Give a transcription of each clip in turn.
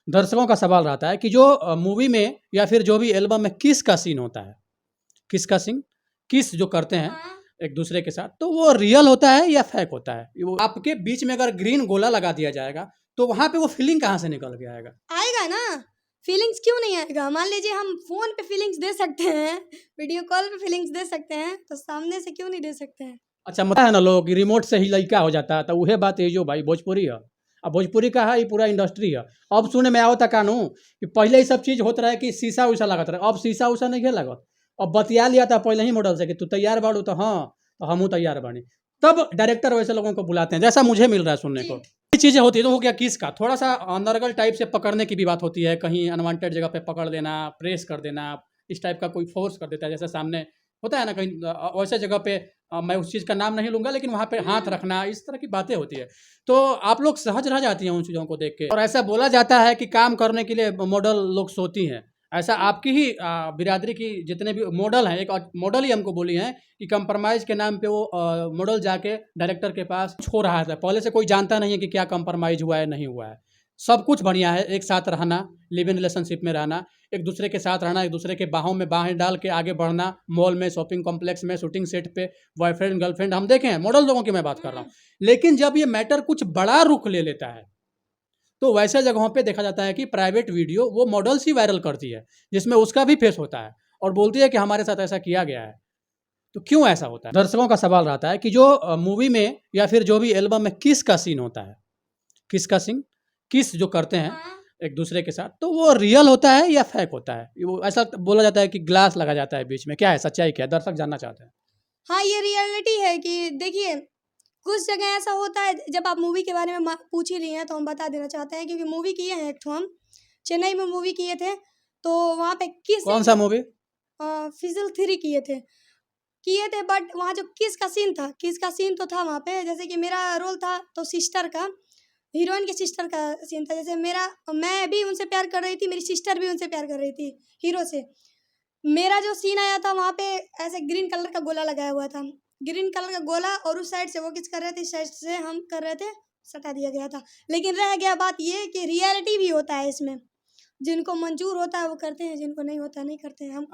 दर्शकों का सवाल रहता है कि जो मूवी में या फिर जो भी एल्बम में किस का सीन होता है, किस का सीन, किस जो करते हैं हाँ। एक दूसरे के साथ, तो वो रियल होता है या फेक होता है? वो आपके बीच में अगर ग्रीन गोला लगा दिया जाएगा तो वहां पे वो फीलिंग कहाँ से निकल के आएगा? आएगा ना, फीलिंग्स क्यों नहीं आएगा। मान लीजिए हम फोन पे फीलिंग्स दे सकते हैं, वीडियो कॉल पे फीलिंग्स दे सकते हैं, तो सामने से क्यों नहीं दे सकते हैं। अच्छा, मतलब है ना लोग कि रिमोट से ही लइका हो जाता है, तो उहे बात है जो भाई भोजपुरी है। अब भोजपुरी का है, ये पूरा इंडस्ट्री है। अब सुने में आवता कानू कि पहले ही सब चीज़ होत रहे कि शीशा उषा लागत रहे, अब शीशा उषा नहीं है लागत। अब बतिया लिया था पहले ही मॉडल से कि तू तैयार बाड़ू, तो हाँ, तो हमहू तैयार बानी। तब डायरेक्टर वैसे लोगों को बुलाते हैं, जैसा मुझे मिल रहा है सुनने को। ये चीज़ें होती है तो हो गया किस का, थोड़ा सा अनर्गल टाइप से पकड़ने की भी बात होती है, कहीं अनवांटेड जगह पे पकड़ देना, प्रेस कर देना, इस टाइप का कोई फोर्स कर देता है, जैसे सामने होता है ना कहीं वैसे जगह पे। मैं उस चीज़ का नाम नहीं लूँगा, लेकिन वहाँ पे हाथ रखना, इस तरह की बातें होती है। तो आप लोग सहज रह जाती हैं उन चीज़ों को देख के, और ऐसा बोला जाता है कि काम करने के लिए मॉडल लोग सोती हैं। ऐसा आपकी ही बिरादरी की जितने भी मॉडल हैं, एक मॉडल ही हमको बोली हैं कि कंप्रोमाइज़ के नाम पे वो मॉडल जाके डायरेक्टर के पास छो रहा था। पहले से कोई जानता नहीं है कि क्या कंप्रोमाइज़ हुआ है, नहीं हुआ है। सब कुछ बढ़िया है, एक साथ रहना, लिव इन रिलेशनशिप में रहना, एक दूसरे के साथ रहना, एक दूसरे के बाहों में बाहें डाल के आगे बढ़ना, मॉल में, शॉपिंग कॉम्प्लेक्स में, शूटिंग सेट पे, बॉयफ्रेंड गर्लफ्रेंड हम देखे हैं, मॉडल लोगों की मैं बात कर रहा हूँ। लेकिन जब ये मैटर कुछ बड़ा रुख ले लेता है, तो वैसे जगहों पे देखा जाता है कि प्राइवेट वीडियो वो मॉडल्स ही वायरल करती है, जिसमें उसका भी फेस होता है और बोलती है कि हमारे साथ ऐसा किया गया है। तो क्यों ऐसा होता है? दर्शकों का सवाल रहता है कि जो मूवी में या फिर जो भी एल्बम में किस का सीन होता है, किस का सीन, किस जो करते हैं हाँ। एक दूसरे के साथ, तो वो रियल होता है या फेक होता है? वो ऐसा बोला जाता है कि ग्लास लगा जाता है बीच में, क्या है सच्चाई, क्या है? दर्शक जानना चाहते हैं। हाँ, ये रियलिटी है कि देखिए, कुछ जगह ऐसा होता है। जब आप मूवी के बारे में पूछ ही लिए हैं तो हम बता देना चाहते हैं, क्योंकि मूवी किए हैं एक ठो हम चेन्नई में मूवी किए थे। तो वहाँ पे किस कौन सा मूवी? फिजल 3 किए थे बट वहाँ जो किस का सीन था, किस का सीन तो था वहाँ पे। जैसे कि मेरा रोल था तो सिस्टर का, हीरोइन की सिस्टर का सीन था। जैसे मैं भी उनसे प्यार कर रही थी, मेरी सिस्टर भी उनसे प्यार कर रही थी हीरो से। मेरा जो सीन आया था वहाँ पे ऐसे ग्रीन कलर का गोला लगाया हुआ था, ग्रीन कलर का गोला, और उस साइड से वो किस कर रहे थे, इस साइड से हम कर रहे थे, सटा दिया गया था। लेकिन रह गया बात ये कि रियलिटी भी होता है इसमें। जिनको मंजूर होता है वो करते हैं, जिनको नहीं होता नहीं करते हैं।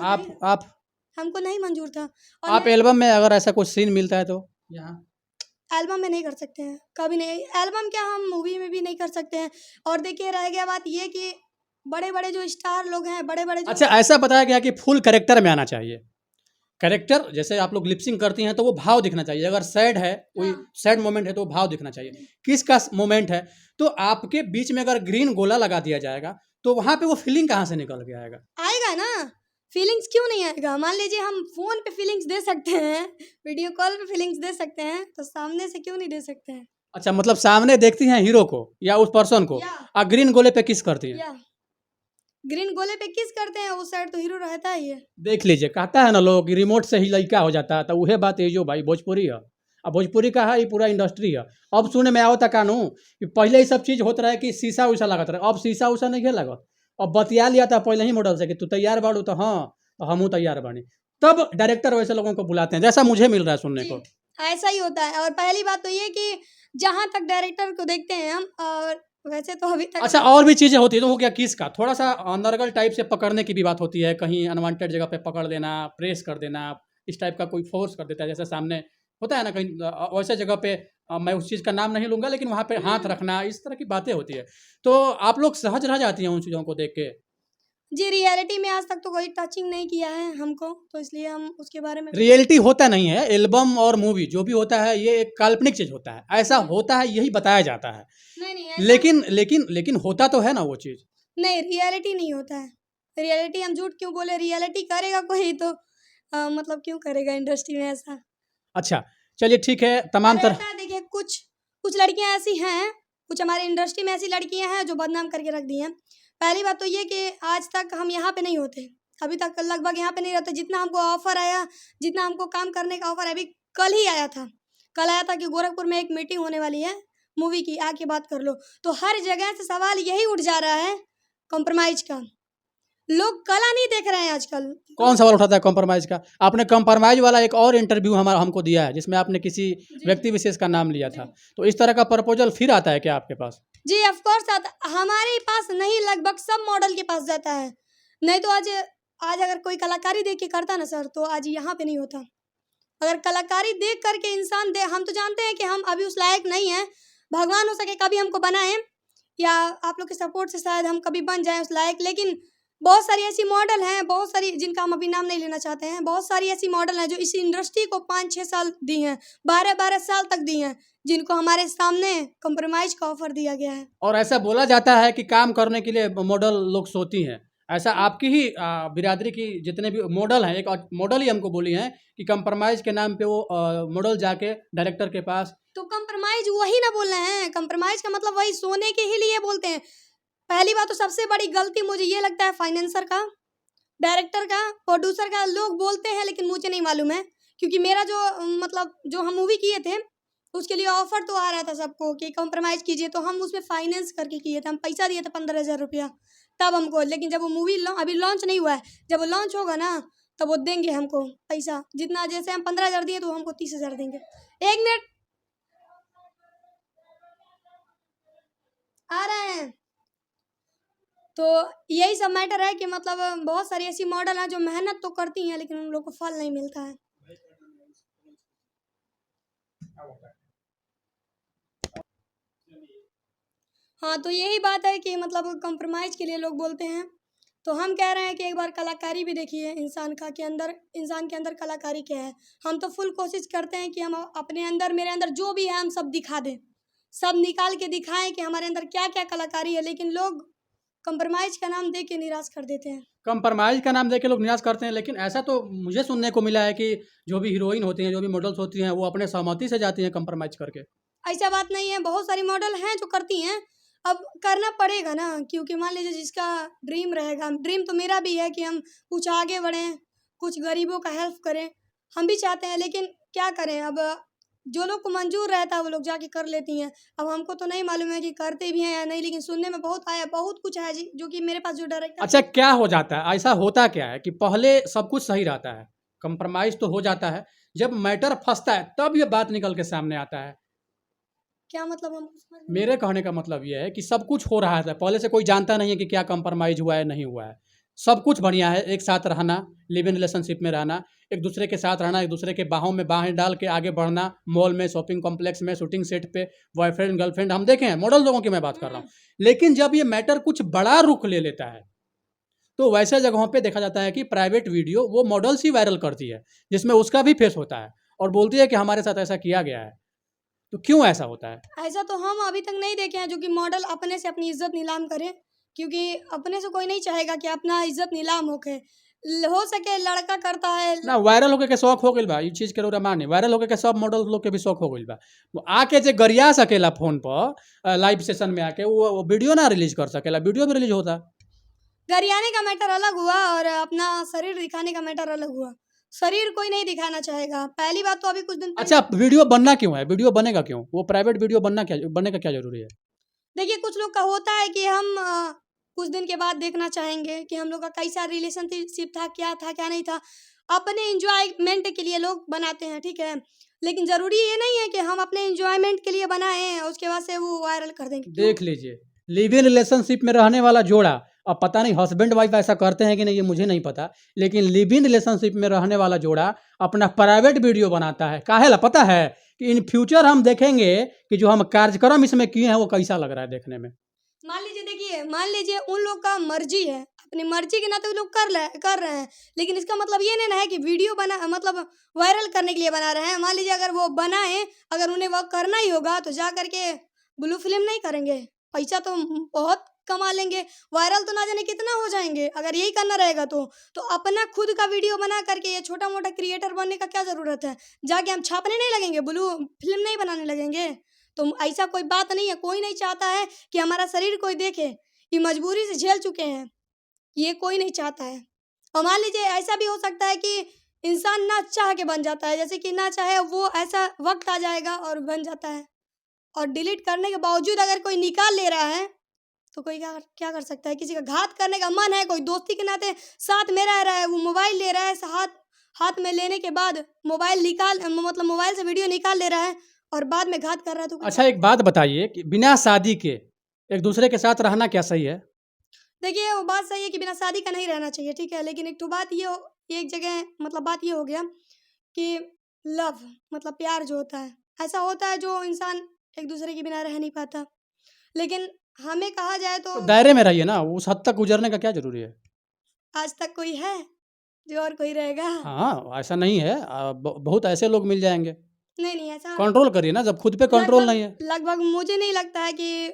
हमको नहीं मंजूर था। और आप एल्बम में अगर ऐसा कुछ सीन मिलता है तो यहाँ एल्बम में नहीं कर सकते हैं, कभी नहीं। एल्बम क्या, हम मूवी में भी नहीं कर सकते हैं। और देखिए रह गया बात ये कि बड़े बड़े जो स्टार लोग हैं, बड़े बड़े जो अच्छा, ऐसा बताया गया कि फुल कैरेक्टर में आना चाहिए। कैरेक्टर जैसे आप लोग लिपसिंग करती हैं तो वो भाव दिखना चाहिए, अगर सैड है, कोई हाँ। सैड मोमेंट है तो वो भाव दिखना चाहिए। किस का मोमेंट है, तो आपके बीच में अगर ग्रीन गोला लगा दिया जाएगा तो वहां पे वो फीलिंग कहाँ से निकल के आएगा? आएगा ना, फीलिंग्स क्यों नहीं आएगा। मान लीजिए हम फोन पे फीलिंग्स दे सकते हैं, वीडियो कॉल पे फीलिंग्स दे सकते हैं, तो सामने से क्यों नहीं दे सकते हैं। अच्छा, मतलब सामने देखती हैं हीरो को या उस पर्सन को, या और ग्रीन गोले पे किस करती हैं? या ग्रीन गोले पे किस करते हैं, उस साइड तो हीरो रहता ही है। देख लीजिए, कहता है ना लोग कि रिमोट से ही लइका हो जाता है, तो उहे बात है जो भाई भोजपुरी है। अब भोजपुरी का है, ये पूरा इंडस्ट्री है। अब सुने में आवता कानू कि पहले ही सब चीज़ होत रहे कि शीशा उषा लागत रहे, अब शीशा उषा नहीं है लागत। अब बतिया लिया था पहले ही मॉडल से कि तू तैयार बाड़ू, तो हाँ, तो हमहू तैयार बानी। तब डायरेक्टर वैसे लोगों को बुलाते हैं, जैसा मुझे मिल रहा है सुनने को। ऐसा ही होता है। और पहली बात तो ये कि जहाँ तक डायरेक्टर को देखते हैं हम, और वैसे तो अभी तक अच्छा, और भी चीज़ें होती है तो हो गया किस का, थोड़ा सा अनर्गल टाइप से पकड़ने की भी बात होती है, कहीं अनवांटेड जगह पे पकड़ देना, प्रेस कर देना, इस टाइप का कोई फोर्स कर देता है, जैसे सामने होता है ना कहीं वैसे जगह पे। मैं उस चीज़ का नाम नहीं लूँगा, लेकिन वहाँ पे हाथ रखना, इस तरह की बातें होती है। तो आप लोग सहज रह जाती हैं उन चीज़ों को देख के। जी, रियलिटी में आज तक तो कोई टचिंग नहीं किया है हमको, तो इसलिए हम उसके बारे में रियलिटी होता नहीं है, एल्बम और मूवी जो भी होता है ये एक काल्पनिक चीज़ होता है, ऐसा होता है यही बताया जाता है। नहीं लेकिन होता तो है ना वो चीज़। नहीं, रियलिटी नहीं होता है। रियलिटी हम झूठ क्यों बोले, रियलिटी करेगा कोई तो मतलब क्यों करेगा इंडस्ट्री में ऐसा। अच्छा, चलिए ठीक है, तमाम अरे तरह। होता है, देखिए कुछ कुछ लड़कियां ऐसी हैं, कुछ हमारे इंडस्ट्री में ऐसी लड़कियां हैं जो बदनाम करके रख दी हैं। पहली बात तो ये कि आज तक हम यहाँ पे नहीं होते, अभी तक लगभग यहाँ पे नहीं रहते। जितना हमको ऑफर आया, जितना हमको काम करने का ऑफर अभी कल ही आया था, कल आया था कि गोरखपुर में एक मीटिंग होने वाली है मूवी की, आके बात कर लो। तो हर जगह से सवाल यही उठ जा रहा है कॉम्प्रोमाइज का। लोग कला नहीं देख रहे हैं आजकल। कौन सवाल उठाता है कॉम्प्रोमाइज़ का? आपने कॉम्प्रोमाइज़ वाला एक और इंटरव्यू हमारा हमको दिया है, जिसमें आपने किसी व्यक्ति विशेष का नाम लिया था। तो इस तरह का प्रपोज़ल फिर आता है क्या आपके पास? जी ऑफ कोर्स आता, हमारे पास नहीं लगभग सब मॉडल के पास जाता है। नहीं तो आज आज अगर कोई कलाकारी देख के करता ना सर, तो आज यहाँ पे नहीं होता। अगर कलाकारी देख करके इंसान दे, हम तो जानते हैं कि हम अभी उस लायक नहीं हैं, भगवान हो सके कभी हमको बनाए, या आप लोग के सपोर्ट से शायद हम कभी बन जाएं उस लायक। लेकिन बहुत सारी ऐसी मॉडल हैं, बहुत सारी, जिनका हम अभी नाम नहीं लेना चाहते हैं, बहुत सारी ऐसी मॉडल हैं जो इस इंडस्ट्री को 5-6 साल दी हैं, 12-12 साल तक दी हैं, जिनको हमारे सामने कंप्रोमाइज का ऑफर दिया गया है। और ऐसा बोला जाता है कि काम करने के लिए मॉडल लोग सोती हैं। ऐसा आपकी ही बिरादरी की जितने भी मॉडल हैं, एक मॉडल ही हमको बोली हैं कि कंप्रोमाइज के नाम पे वो मॉडल जाके डायरेक्टर के पास। तो कंप्रोमाइज वही ना बोल रहे हैं, कंप्रोमाइज का मतलब वही सोने के ही लिए बोलते हैं। पहली बात तो सबसे बड़ी गलती मुझे ये लगता है फाइनेंसर का, डायरेक्टर का, प्रोड्यूसर का। लोग बोलते हैं लेकिन मुझे नहीं मालूम है, क्योंकि मेरा जो मतलब जो हम मूवी किए थे उसके लिए ऑफर तो आ रहा था सबको कि कंप्रोमाइज़ कीजिए, तो हम उसमें फाइनेंस करके किए थे। हम पैसा दिए थे 15,000 रुपया तब हमको। लेकिन जब वो मूवी अभी लॉन्च नहीं हुआ है, जब वो लॉन्च होगा ना तब वो देंगे हमको पैसा। जितना जैसे हम 15,000 दिए तो हमको 30,000 देंगे। 1 मिनट आ रहे हैं। तो यही सब मैटर है कि मतलब बहुत सारी ऐसी मॉडल हैं जो मेहनत तो करती हैं लेकिन उन लोग को फल नहीं मिलता है। हाँ, तो यही बात है कि मतलब कंप्रोमाइज़ के लिए लोग बोलते हैं। तो हम कह रहे हैं कि एक बार कलाकारी भी देखिए इंसान का, कि इंसान के अंदर कलाकारी क्या है। हम तो फुल कोशिश करते हैं कि हम अपने अंदर, मेरे अंदर जो भी है हम सब दिखा दें, सब निकाल के दिखाएं कि हमारे अंदर क्या क्या कलाकारी है। लेकिन लोग कंप्रोमाइज़ का नाम दे के निराश कर देते हैं। कंप्रोमाइज़ का नाम देके लोग निराश करते हैं, लेकिन ऐसा तो मुझे सुनने को मिला है कि जो भी हीरोइन होती हैं, जो भी मॉडल्स होती हैं, वो अपने सहमति से जाती हैं कंप्रोमाइज़ करके। ऐसा बात नहीं है, बहुत सारी मॉडल हैं जो करती हैं। अब करना पड़ेगा ना, क्योंकि मान लीजिए जिसका ड्रीम रहेगा, ड्रीम तो मेरा भी है कि हम कुछ आगे बढ़ें, कुछ गरीबों का हेल्प करें, हम भी चाहते हैं। लेकिन क्या करें, अब जो लोग को मंजूर रहता है वो लोग जाके कर लेती हैं। अब हमको तो नहीं मालूम है कि करते भी हैं या नहीं, लेकिन सुनने में बहुत आया, बहुत कुछ है जी, जो कि मेरे पास जो डायरेक्टर। अच्छा, क्या हो जाता है, ऐसा होता क्या है कि पहले सब कुछ सही रहता है, कंप्रोमाइज़ तो हो जाता है, जब मैटर फंसता है तब ये बात निकल के सामने आता है। क्या मतलब हम समझ नहीं। मेरे कहने का मतलब ये है कि सब कुछ हो रहा है, पहले से कोई जानता नहीं है कि क्या कंप्रोमाइज़ हुआ है, नहीं हुआ है। सब कुछ बढ़िया है, एक साथ रहना, लिव इन रिलेशनशिप में रहना, एक दूसरे के साथ रहना, एक दूसरे के बाहों में बाहें डाल के आगे बढ़ना, मॉल में, शॉपिंग कॉम्प्लेक्स में, शूटिंग सेट पे, बॉयफ्रेंड गर्लफ्रेंड हम देखे हैं, मॉडल लोगों की मैं बात कर रहा हूँ। लेकिन जब ये मैटर कुछ बड़ा रुख ले लेता है, तो वैसे जगहों पे देखा जाता है कि प्राइवेट वीडियो वो मॉडल्स ही वायरल करती है, जिसमें उसका भी फेस होता है और बोलती है कि हमारे साथ ऐसा किया गया है। तो क्यों ऐसा होता है? ऐसा तो हम अभी तक नहीं देखे हैं जो कि मॉडल अपने से अपनी इज्जत नीलाम करे, क्योंकि अपने से कोई नहीं चाहेगा कि अपना इज्जत नीलाम होके। हो सके लड़का करता है। ना वायरल होके के शौक हो गइल बा, ई चीज़ के रउरा मानी, वायरल होके के सब मॉडल लोग के भी शौक हो गइल बा। वो आके जे गरिया सकेला फ़ोन पर लाइव सेशन में आके वो वीडियो ना रिलीज़ कर सकेला, वीडियो भी रिलीज़ होता। गरियाने का मैटर अलग हुआ और अपना शरीर दिखाने का मैटर अलग हुआ। शरीर कोई नहीं दिखाना चाहेगा। पहली बात तो अभी कुछ दिन पहले, अच्छा, वीडियो बनना क्यों है? वीडियो बनेगा क्यों? वो प्राइवेट वीडियो बनने का क्या ज़रूरी है? देखिए कुछ लोग का होता है कि हम कुछ दिन के बाद देखना चाहेंगे कि हम लोग का कैसा रिलेशनशिप था, क्या नहीं था। अपने एंजॉयमेंट के लिए लोग बनाते हैं, ठीक है। लेकिन ज़रूरी ये नहीं है कि हम अपने एंजॉयमेंट के लिए बनाएं और उसके बाद से वो वायरल कर देंगे। क्यों? देख लीजिए, लिव इन रिलेशनशिप में रहने वाला जोड़ा, अब पता नहीं हस्बैंड वाइफ ऐसा करते हैं कि नहीं, ये मुझे नहीं पता, लेकिन लिव इन रिलेशनशिप में रहने वाला जोड़ा अपना प्राइवेट वीडियो बनाता है। काहेला पता है कि इन फ्यूचर हम देखेंगे कि जो हम कार्यक्रम इसमें किए हैं वो कैसा लग रहा है देखने में। मान लीजिए, देखिए मान लीजिए उन लोग का मर्जी है, अपनी मर्जी के नाते वो लोग कर रहे हैं। लेकिन इसका मतलब ये नहीं ना है कि वीडियो बना मतलब वायरल करने के लिए बना रहे हैं। मान लीजिए अगर वो बनाए, अगर उन्हें वह करना ही होगा तो जा करके ब्लू फिल्म नहीं करेंगे, पैसा तो बहुत कमा लेंगे, वायरल तो ना जाने कितना हो जाएंगे अगर यही करना रहेगा। तो अपना खुद का वीडियो बना करके ये छोटा मोटा क्रिएटर बनने का क्या ज़रूरत है। जाके हम छापने नहीं लगेंगे, ब्लू फिल्म नहीं बनाने लगेंगे। तो ऐसा कोई बात नहीं है, कोई नहीं चाहता है कि हमारा शरीर कोई देखे। ये मजबूरी से झेल चुके हैं, ये कोई नहीं चाहता है। और मान लीजिए ऐसा भी हो सकता है कि इंसान ना चाह के बन जाता है, जैसे कि ना चाहे वो ऐसा वक्त आ जाएगा और बन जाता है। और डिलीट करने के बावजूद अगर कोई निकाल ले रहा है तो कोई क्या क्या कर सकता है। किसी का घात करने का मन है, कोई दोस्ती के नाते साथ में रह रहा है, वो मोबाइल ले रहा है, हाथ में लेने के बाद मोबाइल निकाल मतलब मोबाइल से वीडियो निकाल ले रहा है और बाद में घात कर रहा है, तो अच्छा, एक बात बताइए कि बिना शादी के एक दूसरे के साथ रहना क्या सही है? देखिए वो बात सही है कि बिना शादी का नहीं रहना चाहिए, ठीक है, लेकिन एक तो बात ये एक जगह मतलब बात ये हो गया कि लव मतलब प्यार जो होता है, ऐसा होता है जो इंसान एक दूसरे के बिना रह नहीं पाता, लेकिन हमें कहा जाए तो तो दायरे में रहिए ना, उस हद तक गुजरने का क्या ज़रूरी है? आज तक कोई है जो और कोई रहेगा? हाँ, ऐसा नहीं है, बहुत ऐसे लोग मिल जाएँगे। नहीं नहीं ऐसा कंट्रोल करिए ना, जब खुद पे कंट्रोल नहीं है। लगभग मुझे नहीं लगता है कि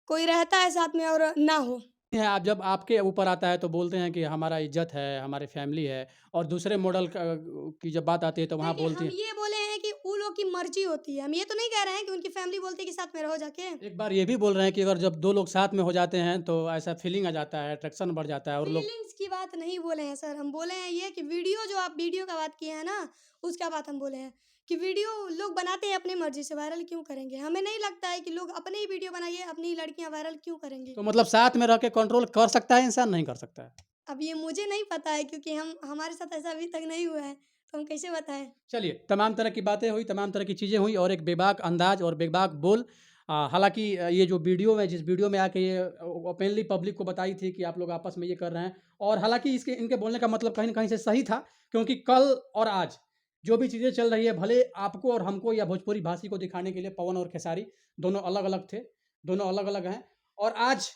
कोई रहता है साथ में और ना हो। है, आप जब आपके ऊपर आता है तो बोलते हैं कि हमारा इज़्ज़त है, हमारी फैमिली है, और दूसरे मॉडल की जब बात आती है तो वहाँ देखिए बोलती हम हैं। ये बोले हैं कि उन लोग की मर्जी होती है, हम ये तो नहीं कह रहे हैं कि उनकी फैमिली बोलती है कि साथ में रहो जाके। एक बार ये भी बोल रहे हैं कि अगर जब 2 लोग साथ में हो जाते हैं तो ऐसा फीलिंग आ जाता है, अट्रैक्शन बढ़ जाता है और लोग। फीलिंग्स की बात नहीं बोले हैं सर, हम बोले हैं ये कि वीडियो जो आप वीडियो का बात किए हैं ना, उसका बात हम बोले हैं कि वीडियो लोग बनाते हैं अपनी मर्जी से, वायरल क्यों करेंगे? हमें नहीं लगता है कि लोग अपनी ही वीडियो बनाइए, अपनी ही लड़कियां वायरल क्यों करेंगे? तो मतलब साथ में रह के कंट्रोल कर सकता है इंसान, नहीं कर सकता है? अब ये मुझे नहीं पता है क्योंकि हम हमारे साथ ऐसा अभी तक नहीं हुआ है, तो हम कैसे बताएं? चलिए, तमाम तरह की बातें हुई, तमाम तरह की चीज़ें हुई और एक बेबाक अंदाज़ और बेबाक बोल। हालाँकि ये जो वीडियो में जिस वीडियो में आके ये ओपनली पब्लिक को बताई थी कि आप लोग आपस में ये कर रहे हैं, और हालाँकि इसके इनके बोलने का मतलब कहीं न कहीं से सही था, क्योंकि कल और आज जो भी चीज़ें चल रही है, भले आपको और हमको या भोजपुरी भाषी को दिखाने के लिए पवन और खेसारी दोनों अलग-अलग थे, दोनों अलग-अलग हैं। और आज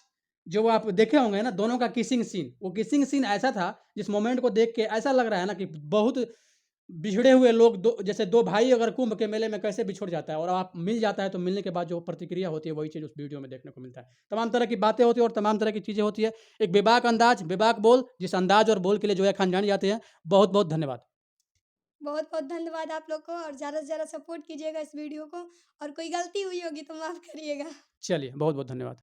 जो आप देखे होंगे ना दोनों का किसिंग सीन, वो किसिंग सीन ऐसा था जिस मोमेंट को देख के ऐसा लग रहा है ना कि बहुत बिछड़े हुए लोग, दो जैसे 2 भाई अगर कुंभ के मेले में कैसे बिछुड़ जाता है और आप मिल जाता है, तो मिलने के बाद जो प्रतिक्रिया होती है वही चीज़ उस वीडियो में देखने को मिलता है। तमाम तरह की बातें होती हैं और तमाम तरह की चीज़ें होती है। एक बेबाक अंदाज़, बेबाक बोल, जिस अंदाज़ और बोल के लिए जोया खान जाने जाते हैं। बहुत-बहुत धन्यवाद। बहुत बहुत धन्यवाद आप लोग को और ज़्यादा से ज़्यादा सपोर्ट कीजिएगा इस वीडियो को और कोई गलती हुई होगी तो माफ़ करिएगा। चलिए, बहुत-बहुत धन्यवाद।